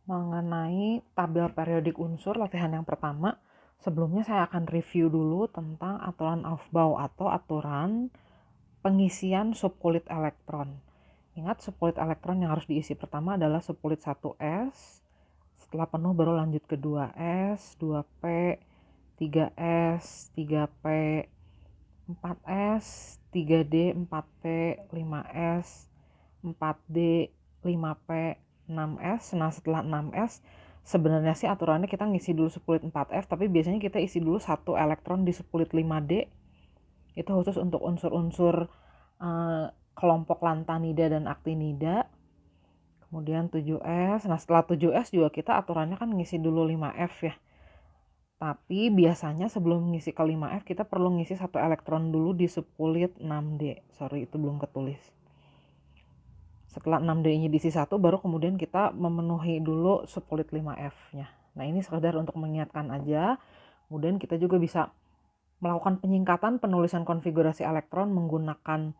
mengenai tabel periodik unsur latihan yang pertama. Sebelumnya saya akan review dulu tentang aturan Aufbau atau aturan pengisian subkulit elektron. Ingat, subkulit elektron yang harus diisi pertama adalah subkulit 1S. Setelah penuh baru lanjut ke 2S, 2P, 3S, 3P, 4S, 3D, 4P, 5S, 4D, 5P, 6S. Nah, setelah 6S sebenarnya sih aturannya kita ngisi dulu subkulit 4F, tapi biasanya kita isi dulu 1 elektron di subkulit 5D. Itu khusus untuk unsur-unsur kelompok lantanida dan aktinida. Kemudian 7S. Nah, setelah 7S juga kita aturannya kan ngisi dulu 5F ya. Tapi biasanya sebelum ngisi ke 5F kita perlu ngisi 1 elektron dulu di subkulit 6D. Sorry, itu belum ketulis. Setelah 6D-nya diisi 1 baru kemudian kita memenuhi dulu subkulit 5F-nya. Nah, ini sekedar untuk mengingatkan aja. Kemudian kita juga bisa melakukan penyingkatan penulisan konfigurasi elektron menggunakan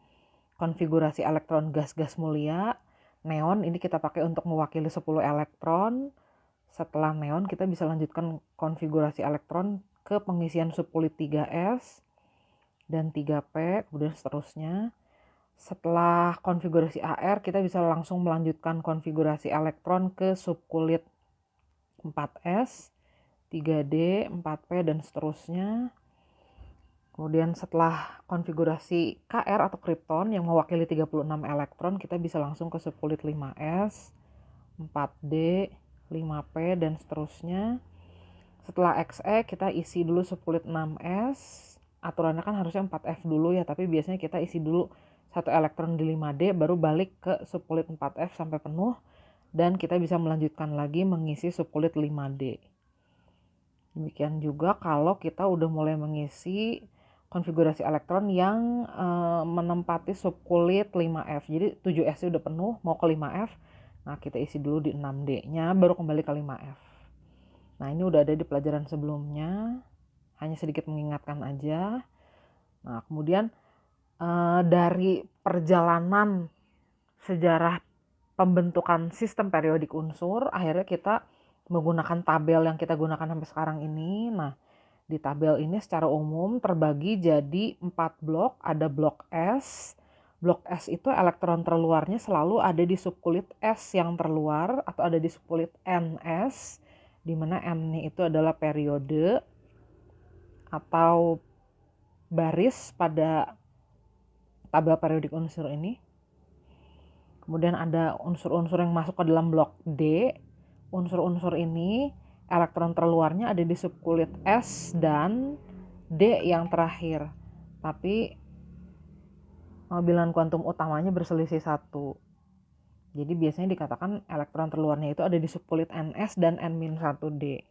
konfigurasi elektron gas-gas mulia. Neon ini kita pakai untuk mewakili 10 elektron. Setelah neon kita bisa lanjutkan konfigurasi elektron ke pengisian subkulit 3S dan 3P, kemudian seterusnya. Setelah konfigurasi AR kita bisa langsung melanjutkan konfigurasi elektron ke subkulit 4S, 3D, 4P, dan seterusnya. Kemudian setelah konfigurasi KR atau kripton yang mewakili 36 elektron, kita bisa langsung ke subkulit 5S, 4D, 5P, dan seterusnya. Setelah XE kita isi dulu subkulit 6S. Aturannya kan harusnya 4F dulu ya, tapi biasanya kita isi dulu 1 elektron di 5D baru balik ke subkulit 4F sampai penuh, dan kita bisa melanjutkan lagi mengisi subkulit 5D. Demikian juga kalau kita udah mulai mengisi konfigurasi elektron yang menempati subkulit 5F. Jadi 7S udah penuh, mau ke 5F. Nah, kita isi dulu di 6D-nya baru kembali ke 5F. Nah, ini udah ada di pelajaran sebelumnya. Hanya sedikit mengingatkan aja. Nah, kemudian dari perjalanan sejarah pembentukan sistem periodik unsur, akhirnya kita menggunakan tabel yang kita gunakan sampai sekarang ini. Nah, di tabel ini secara umum terbagi jadi 4 blok. Ada blok S. Blok S itu elektron terluarnya selalu ada di subkulit S yang terluar atau ada di subkulit NS, di mana N itu adalah periode atau baris pada tabel periodik unsur ini. Kemudian ada unsur-unsur yang masuk ke dalam blok D. Unsur-unsur ini elektron terluarnya ada di subkulit S dan D yang terakhir. Tapi bilangan kuantum utamanya berselisih 1. Jadi biasanya dikatakan elektron terluarnya itu ada di subkulit NS dan N-1D.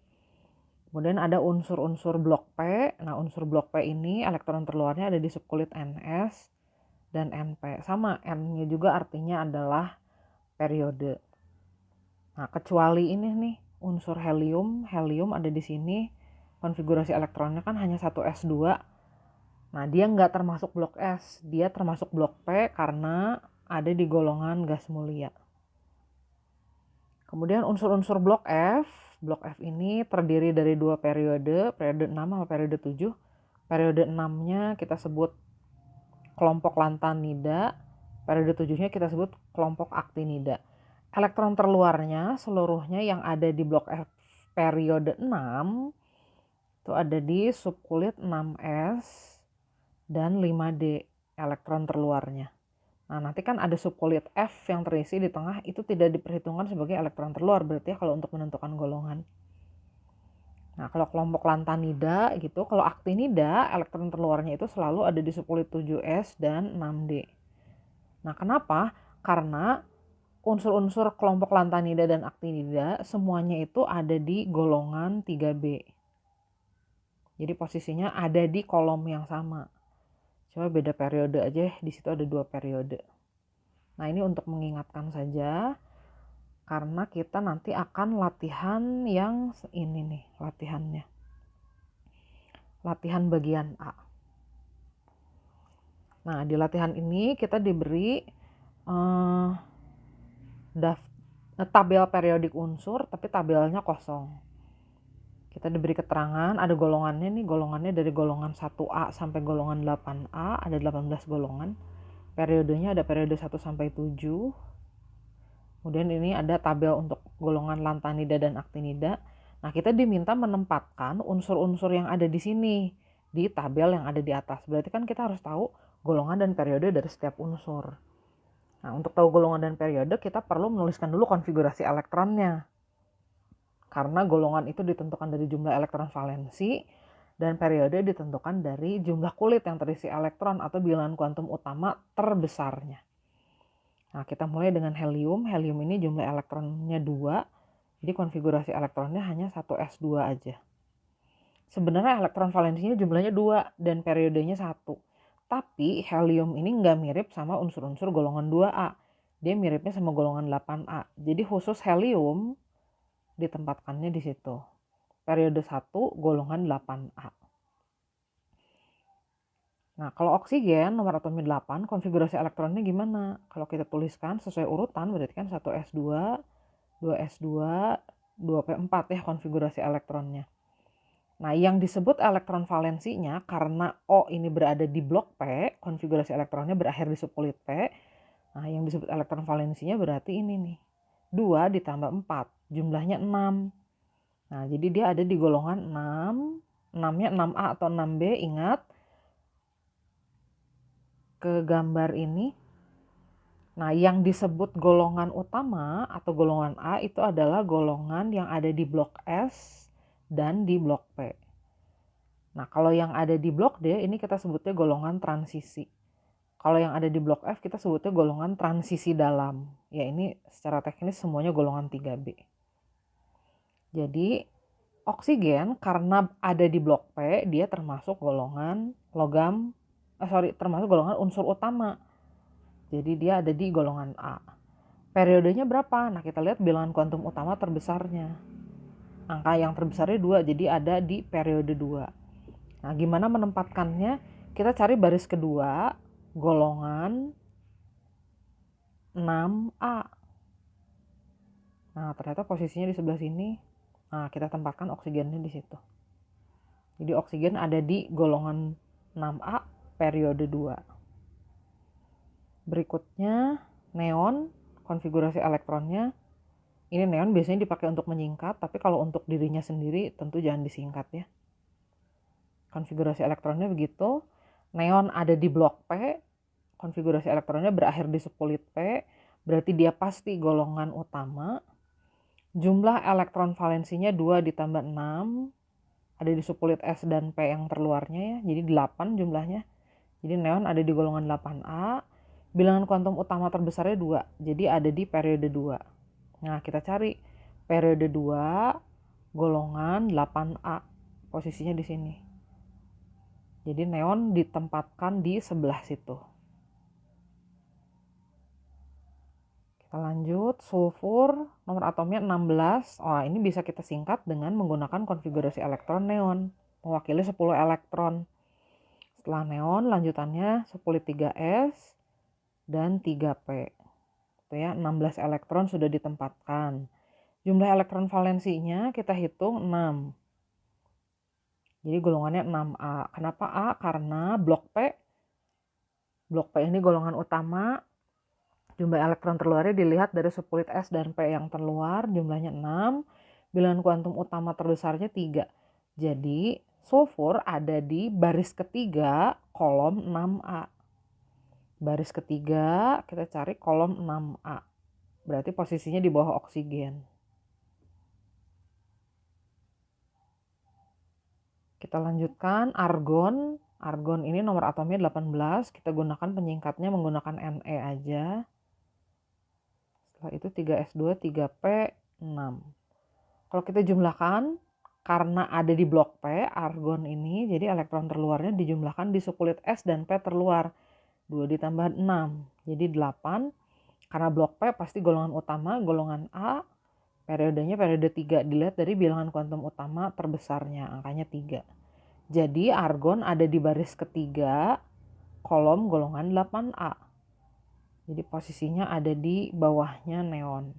Kemudian ada unsur-unsur blok P. Nah, unsur blok P ini elektron terluarnya ada di subkulit NS dan NP. Sama, N-nya juga artinya adalah periode. Nah, kecuali ini nih, unsur helium. Helium ada di sini. Konfigurasi elektronnya kan hanya 1s2. Nah, dia nggak termasuk blok S. Dia termasuk blok P karena ada di golongan gas mulia. Kemudian unsur-unsur blok F. Blok F ini terdiri dari 2 periode. Periode 6 sama periode 7. Periode 6-nya kita sebut kelompok lantanida. Periode 7-nya kita sebut kelompok aktinida. Elektron terluarnya seluruhnya yang ada di blok F periode 6 itu ada di subkulit 6S dan 5D elektron terluarnya. Nah, nanti kan ada subkulit F yang terisi di tengah, itu tidak diperhitungkan sebagai elektron terluar berarti ya kalau untuk menentukan golongan. Nah, kalau kelompok lantanida gitu, kalau aktinida elektron terluarnya itu selalu ada di subkulit 7S dan 6D. Nah, kenapa? Karena unsur-unsur kelompok lantanida dan aktinida semuanya itu ada di golongan 3B. Jadi posisinya ada di kolom yang sama. Cuma beda periode aja, di situ ada 2 periode. Nah, ini untuk mengingatkan saja karena kita nanti akan latihan yang ini nih, latihannya. Latihan bagian A. Nah, di latihan ini kita diberi tabel periodik unsur tapi tabelnya kosong. Kita diberi keterangan, ada golongannya nih, golongannya dari golongan 1A sampai golongan 8A, ada 18 golongan. Periodenya ada periode 1 sampai 7. Kemudian ini ada tabel untuk golongan lantanida dan aktinida. Nah, kita diminta menempatkan unsur-unsur yang ada di sini di tabel yang ada di atas. Berarti kan kita harus tahu golongan dan periode dari setiap unsur. Nah, untuk tahu golongan dan periode kita perlu menuliskan dulu konfigurasi elektronnya. Karena golongan itu ditentukan dari jumlah elektron valensi dan periode ditentukan dari jumlah kulit yang terisi elektron atau bilangan kuantum utama terbesarnya. Nah, kita mulai dengan helium. Helium ini jumlah elektronnya 2, jadi konfigurasi elektronnya hanya 1s2 aja. Sebenarnya elektron valensinya jumlahnya 2 dan periodenya 1. Tapi helium ini nggak mirip sama unsur-unsur golongan 2A. Dia miripnya sama golongan 8A. Jadi khusus helium ditempatkannya di situ. Periode 1 golongan 8A. Nah, kalau oksigen nomor atomnya 8, konfigurasi elektronnya gimana? Kalau kita tuliskan sesuai urutan berarti kan 1s2, 2s2, 2p4 ya konfigurasi elektronnya. Nah, yang disebut elektron valensinya karena O ini berada di blok P, konfigurasi elektronnya berakhir di subkulit P. Nah, yang disebut elektron valensinya berarti ini nih. 2 ditambah 4, jumlahnya 6. Nah, jadi dia ada di golongan 6. 6-nya 6A atau 6B, ingat. Ke gambar ini. Nah, yang disebut golongan utama atau golongan A itu adalah golongan yang ada di blok S dan di blok P. Nah, kalau yang ada di blok D ini kita sebutnya golongan transisi. Kalau yang ada di blok F kita sebutnya golongan transisi dalam. Ya, ini secara teknis semuanya golongan 3B. Jadi oksigen karena ada di blok P dia termasuk golongan termasuk golongan unsur utama. Jadi dia ada di golongan A. Periodenya berapa? Nah, kita lihat bilangan kuantum utama terbesarnya. Angka yang terbesarnya 2, jadi ada di periode 2. Nah, gimana menempatkannya? Kita cari baris kedua, golongan 6A. Nah, ternyata posisinya di sebelah sini. Nah, kita tempatkan oksigennya di situ. Jadi oksigen ada di golongan 6A periode 2. Berikutnya neon, konfigurasi elektronnya. Ini neon biasanya dipakai untuk menyingkat, tapi kalau untuk dirinya sendiri tentu jangan disingkat ya. Konfigurasi elektronnya begitu. Neon ada di blok P, konfigurasi elektronnya berakhir di subkulit P, berarti dia pasti golongan utama. Jumlah elektron valensinya 2 ditambah 6, ada di subkulit S dan P yang terluarnya ya, jadi 8 jumlahnya. Jadi neon ada di golongan 8A, bilangan kuantum utama terbesarnya 2, jadi ada di periode 2. Nah, kita cari periode 2 golongan 8A, posisinya di sini. Jadi neon ditempatkan di sebelah situ. Kita lanjut, sulfur nomor atomnya 16. Ini bisa kita singkat dengan menggunakan konfigurasi elektron neon, mewakili 10 elektron. Setelah neon lanjutannya subkulit 3s dan 3p. Itu ya, 16 elektron sudah ditempatkan. Jumlah elektron valensinya kita hitung 6. Jadi golongannya 6A. Kenapa A? Karena blok P ini golongan utama. Jumlah elektron terluarnya dilihat dari subkulit S dan P yang terluar, jumlahnya 6. Bilangan kuantum utama terbesarnya 3. Jadi sulfur ada di baris ketiga kolom 6A. Baris ketiga kita cari kolom 6A. Berarti posisinya di bawah oksigen. Kita lanjutkan argon. Argon ini nomor atomnya 18. Kita gunakan penyingkatnya menggunakan Ne aja. Setelah itu 3s2, 3p6. Kalau kita jumlahkan, karena ada di blok P, argon ini, jadi elektron terluarnya dijumlahkan di subkulit S dan P terluar. 2 ditambah 6, jadi 8. Karena blok P pasti golongan utama, golongan A. Periodenya periode 3, dilihat dari bilangan kuantum utama terbesarnya, angkanya 3. Jadi argon ada di baris ketiga, kolom golongan 8A. Jadi posisinya ada di bawahnya neon.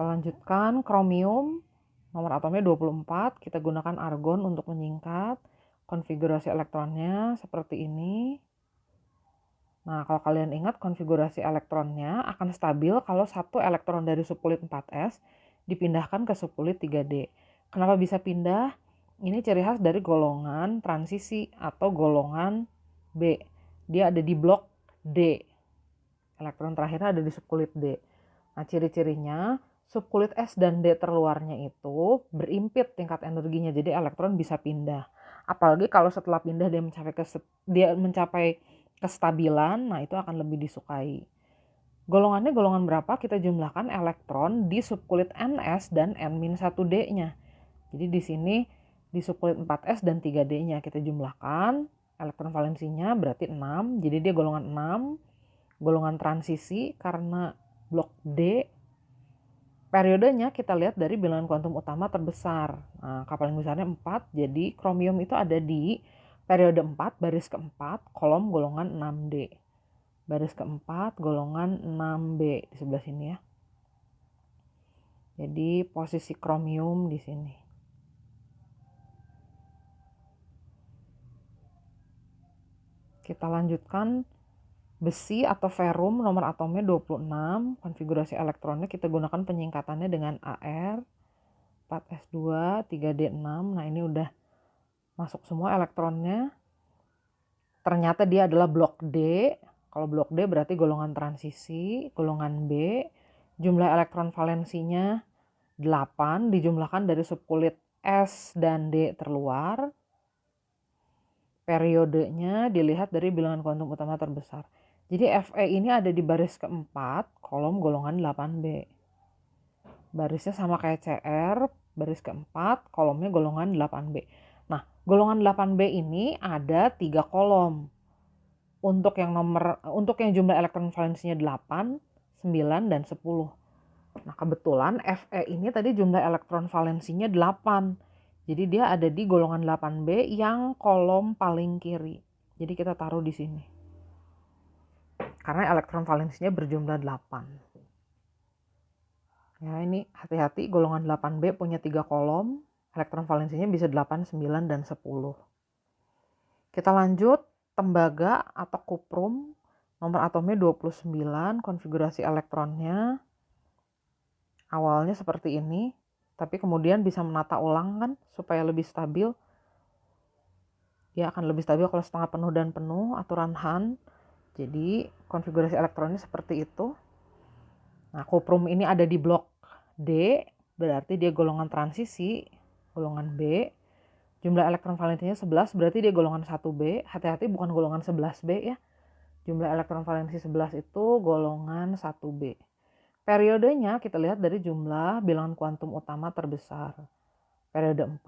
Kita lanjutkan kromium, nomor atomnya 24, kita gunakan argon untuk menyingkat. Konfigurasi elektronnya seperti ini. Nah, kalau kalian ingat konfigurasi elektronnya akan stabil kalau satu elektron dari subkulit 4s dipindahkan ke subkulit 3D. Kenapa bisa pindah? Ini ciri khas dari golongan transisi atau golongan B. Dia ada di blok D. Elektron terakhirnya ada di subkulit D. Nah, ciri-cirinya subkulit S dan D terluarnya itu berimpit tingkat energinya, jadi elektron bisa pindah. Apalagi kalau setelah pindah dia mencapai kestabilan, nah itu akan lebih disukai. Golongannya golongan berapa? Kita jumlahkan elektron di subkulit NS dan N-1D-nya. Jadi di sini di subkulit 4S dan 3D-nya kita jumlahkan, elektron valensinya berarti 6, jadi dia golongan 6, golongan transisi karena blok D. Periodenya kita lihat dari bilangan kuantum utama terbesar. Nah, paling besarnya 4, jadi kromium itu ada di periode 4, baris keempat, kolom golongan 6D. Baris keempat, golongan 6B di sebelah sini ya. Jadi posisi kromium di sini. Kita lanjutkan besi atau ferrum, nomor atomnya 26, konfigurasi elektronnya kita gunakan penyingkatannya dengan AR, 4S2, 3D6. Nah, ini udah masuk semua elektronnya. Ternyata dia adalah blok D. Kalau blok D berarti golongan transisi, golongan B. Jumlah elektron valensinya 8 dijumlahkan dari subkulit S dan D terluar. Periodenya dilihat dari bilangan kuantum utama terbesar. Jadi Fe ini ada di baris keempat, kolom golongan 8B. Barisnya sama kayak Cr, baris keempat, kolomnya golongan 8B. Nah, golongan 8B ini ada 3 kolom. Untuk yang jumlah elektron valensinya 8, 9, dan 10. Nah, kebetulan Fe ini tadi jumlah elektron valensinya 8. Jadi dia ada di golongan 8B yang kolom paling kiri. Jadi kita taruh di sini. Karena elektron valensinya berjumlah 8. Ya, ini hati-hati, golongan 8B punya 3 kolom. Elektron valensinya bisa 8, 9, dan 10. Kita lanjut, tembaga atau kuprum, nomor atomnya 29, konfigurasi elektronnya awalnya seperti ini, tapi kemudian bisa menata ulang kan supaya lebih stabil. Dia akan lebih stabil kalau setengah penuh dan penuh, aturan Hahn. Jadi konfigurasi elektronnya seperti itu. Nah, kuprum ini ada di blok D, berarti dia golongan transisi, golongan B. Jumlah elektron valensinya 11, berarti dia golongan 1B. Hati-hati, bukan golongan 11B ya. Jumlah elektron valensi 11 itu golongan 1B. Periodenya kita lihat dari jumlah bilangan kuantum utama terbesar. Periode 4.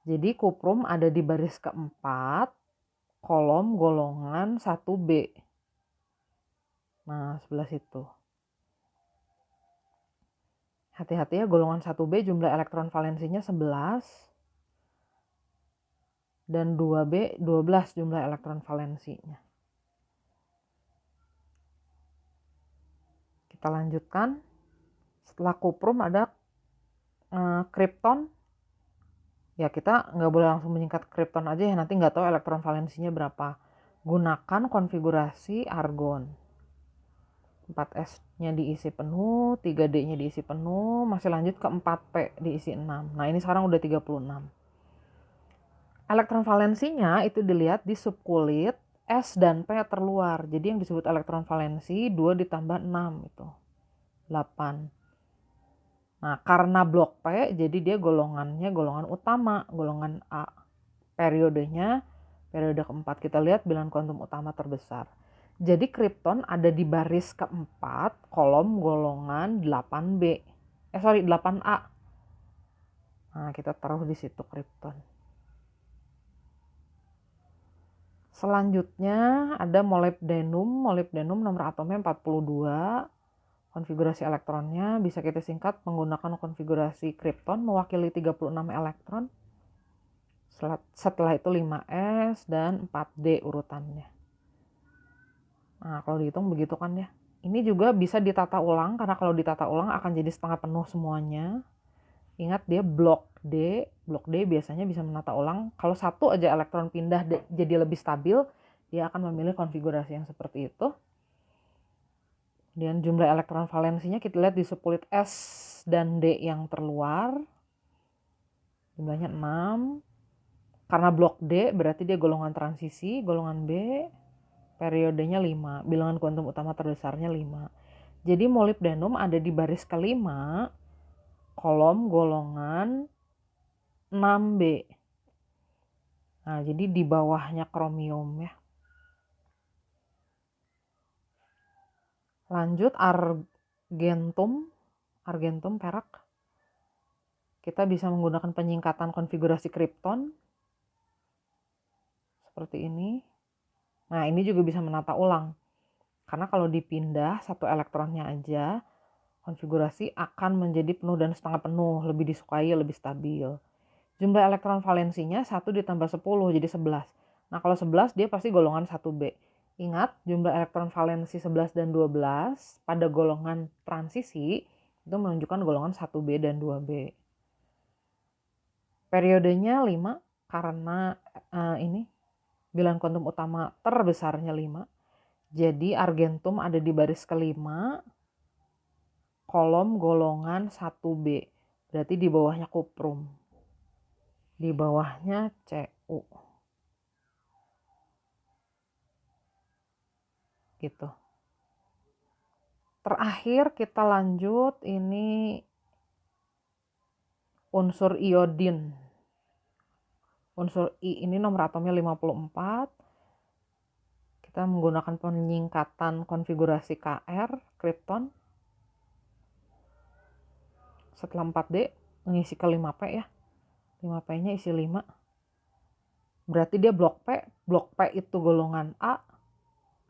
Jadi kuprum ada di baris keempat, kolom golongan 1B. Nah, sebelah situ. Hati-hati ya, golongan 1B jumlah elektron valensinya 11. Dan 2B 12 jumlah elektron valensinya. Kita lanjutkan. Setelah kuprum ada kripton. Ya, kita nggak boleh langsung menyingkat kripton aja ya, nanti nggak tahu elektron valensinya berapa. Gunakan konfigurasi argon. 4S-nya diisi penuh, 3D-nya diisi penuh, masih lanjut ke 4P diisi 6. Nah, ini sekarang udah 36. Elektron valensinya itu dilihat di subkulit S dan P terluar. Jadi yang disebut elektron valensi 2 ditambah 6 itu 8. Nah, karena blok P jadi dia golongannya golongan utama, golongan A. Periodenya periode keempat. Kita lihat bilangan kuantum utama terbesar. Jadi kripton ada di baris keempat, kolom golongan 8B. 8A. Nah, kita taruh di situ kripton. Selanjutnya ada molybdenum. Molybdenum nomor atomnya 42. Konfigurasi elektronnya bisa kita singkat menggunakan konfigurasi kripton mewakili 36 elektron. Setelah itu 5S dan 4D urutannya. Nah, kalau dihitung begitu kan ya. Ini juga bisa ditata ulang, karena kalau ditata ulang akan jadi setengah penuh semuanya. Ingat dia blok D biasanya bisa menata ulang. Kalau satu aja elektron pindah jadi lebih stabil, dia akan memilih konfigurasi yang seperti itu. Dan jumlah elektron valensinya kita lihat di sepulit S dan D yang terluar. Jumlahnya 6. Karena blok D berarti dia golongan transisi, golongan B periodenya 5, bilangan kuantum utama terbesarnya 5. Jadi molibdenum ada di baris kelima, kolom golongan 6B. Nah, jadi di bawahnya kromium ya. Lanjut argentum perak. Kita bisa menggunakan penyingkatan konfigurasi kripton seperti ini. Nah, ini juga bisa menata ulang. Karena kalau dipindah satu elektronnya aja, konfigurasi akan menjadi penuh dan setengah penuh, lebih disukai, lebih stabil. Jumlah elektron valensinya 1 ditambah 10 jadi 11. Nah, kalau 11 dia pasti golongan 1B. Ingat, jumlah elektron valensi 11 dan 12 pada golongan transisi itu menunjukkan golongan 1B dan 2B. Periodenya 5 karena ini bilangan kuantum utama terbesarnya 5. Jadi argentum ada di baris kelima, kolom golongan 1B. Berarti di bawahnya kuprum. Di bawahnya Cu. Gitu. Terakhir kita lanjut ini unsur iodin. Unsur I ini nomor atomnya 54. Kita menggunakan penyingkatan konfigurasi Kr, kripton. Setelah 4D, mengisi ke 5P ya. 5P-nya isi 5. Berarti dia blok P. Blok P itu golongan A.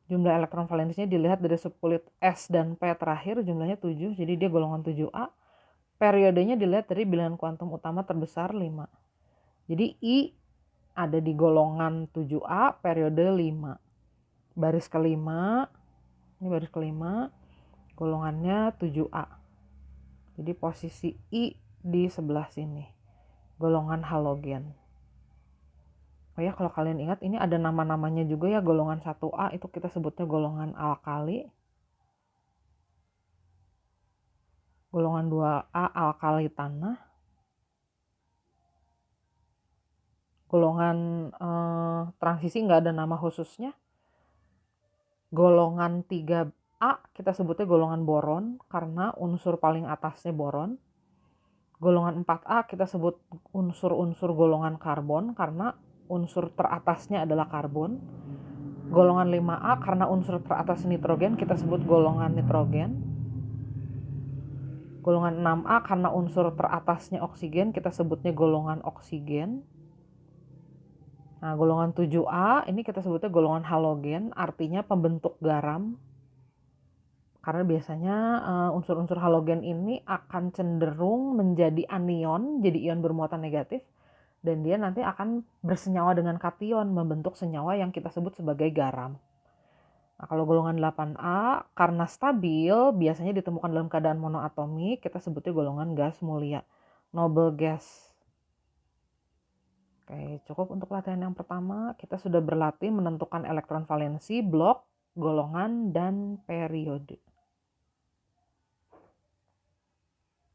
Jumlah elektron valensinya dilihat dari sepulit S dan P terakhir, jumlahnya 7. Jadi dia golongan 7A. Periodenya dilihat dari bilangan kuantum utama terbesar 5. Jadi I ada di golongan 7A, periode 5. Baris kelima, ini baris kelima, golongannya 7A. Jadi posisi I di sebelah sini, golongan halogen. Oh ya, kalau kalian ingat ini ada nama-namanya juga ya, golongan 1A itu kita sebutnya golongan alkali. Golongan 2A alkali tanah. Golongan transisi nggak ada nama khususnya. Golongan 3A kita sebutnya golongan boron karena unsur paling atasnya boron. Golongan 4A kita sebut unsur-unsur golongan karbon karena unsur teratasnya adalah karbon. Golongan 5A karena unsur teratas nitrogen kita sebut golongan nitrogen. Golongan 6A karena unsur teratasnya oksigen kita sebutnya golongan oksigen. Nah, golongan 7A ini kita sebutnya golongan halogen, artinya pembentuk garam. Karena biasanya unsur-unsur halogen ini akan cenderung menjadi anion, jadi ion bermuatan negatif. Dan dia nanti akan bersenyawa dengan kation, membentuk senyawa yang kita sebut sebagai garam. Nah, kalau golongan 8A karena stabil, biasanya ditemukan dalam keadaan monoatomik, kita sebutnya golongan gas mulia, noble gas. Oke, cukup untuk latihan yang pertama. Kita sudah berlatih menentukan elektron valensi, blok, golongan, dan periode.